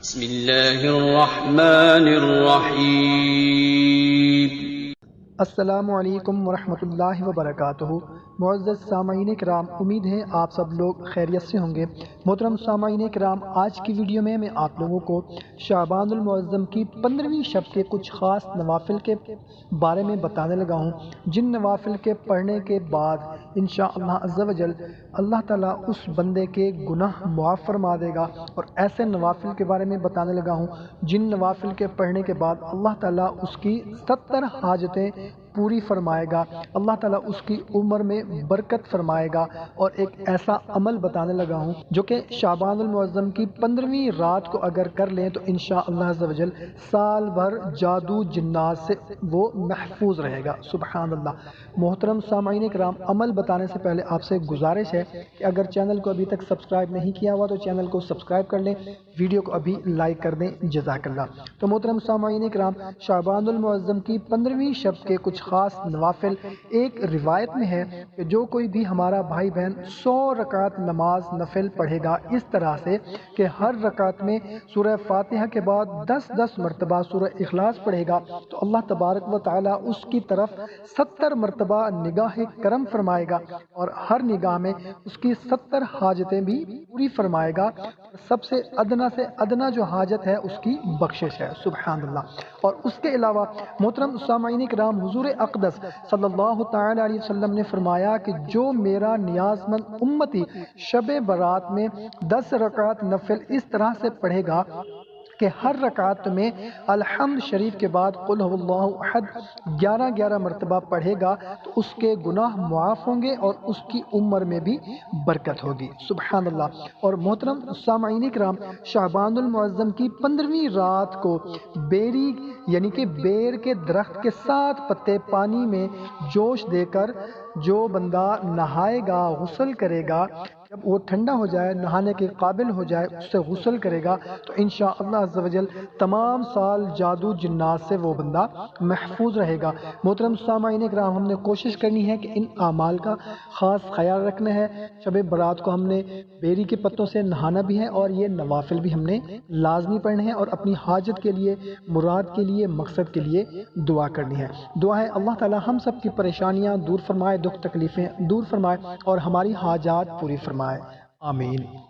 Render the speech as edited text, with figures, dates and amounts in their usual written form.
بسم اللہ الرحمن الرحیم۔ السلام علیکم ورحمۃ اللہ وبرکاتہ۔ معزز سامعین کرام، امید ہے آپ سب لوگ خیریت سے ہوں گے۔ محترم سامعین کرام، آج کی ویڈیو میں آپ لوگوں کو شعبان المعظم کی 15ویں شب کے کچھ خاص نوافل کے بارے میں بتانے لگا ہوں، جن نوافل کے پڑھنے کے بعد انشاءاللہ عز و جل اللہ تعالیٰ اس بندے کے گناہ معاف فرما دے گا، اور ایسے نوافل کے بارے میں بتانے لگا ہوں جن نوافل کے پڑھنے کے بعد اللہ تعالیٰ اس کی 70 حاجتیں پوری فرمائے گا، اللہ تعالیٰ اس کی عمر میں برکت فرمائے گا۔ اور ایک ایسا عمل بتانے لگا ہوں جو کہ شعبان المعظم کی 15ویں رات کو اگر کر لیں تو انشاءاللہ عز و جل سال بھر جادو جنات سے وہ محفوظ رہے گا۔ سبحان اللہ۔ محترم سامعین کرام، عمل بتانے سے پہلے آپ سے گزارش ہے کہ اگر چینل کو ابھی تک سبسکرائب نہیں کیا ہوا تو چینل کو سبسکرائب کر لیں، ویڈیو کو ابھی لائک کر دیں، جزاک اللہ۔ تو محترم سامعین کرام، شعبان المعظم کی 15ویں شب کے کچھ خاص نوافل ایک روایت میں ہے کہ جو کوئی بھی ہمارا بھائی بہن 100 رکعت نماز نفل پڑھے گا، اس طرح سے کہ ہر رکعت میں سورہ فاتحہ کے بعد 10 مرتبہ سورہ اخلاص پڑھے گا، تو اللہ تبارک و تعالی اس کی طرف 70 مرتبہ نگاہ کرم فرمائے گا، اور ہر نگاہ میں اس کی 70 حاجتیں بھی پوری فرمائے گا۔ سب سے ادنا جو حاجت ہے اس کی بخشش ہے۔ سبحان اللہ۔ اور اس کے علاوہ محترم سامعین کرام، حضور اقدس صلی اللہ تعالی علیہ وسلم نے فرمایا کہ جو میرا نیاز مند امتی شب برات میں 10 رکعت نفل اس طرح سے پڑھے گا کہ ہر رکعت میں الحمد شریف کے بعد قل هو اللہ احد 11 مرتبہ پڑھے گا، تو اس کے گناہ معاف ہوں گے اور اس کی عمر میں بھی برکت ہوگی۔ سبحان اللہ۔ اور محترم سامعین کرام، شعبان المعظم کی 15ویں رات کو بیری یعنی کہ بیر کے درخت کے 7 پتے پانی میں جوش دے کر جو بندہ نہائے گا، غسل کرے گا، جب وہ ٹھنڈا ہو جائے، نہانے کے قابل ہو جائے، اس سے غسل کرے گا تو انشاءاللہ عز و جل تمام سال جادو جنات سے وہ بندہ محفوظ رہے گا۔ محترم سامعین کرام، ہم نے کوشش کرنی ہے کہ ان اعمال کا خاص خیال رکھنا ہے۔ شب برات کو ہم نے بیری کے پتوں سے نہانا بھی ہے، اور یہ نوافل بھی ہم نے لازمی پڑھنے ہیں، اور اپنی حاجت کے لیے، مراد کے لیے، مقصد کے لیے دعا کرنی ہے۔ دعا ہے اللہ تعالی ہم سب کی پریشانیاں دور فرمائے، دکھ تکلیفیں دور فرمائے، اور ہماری حاجات پوری فرمائے۔ آمین۔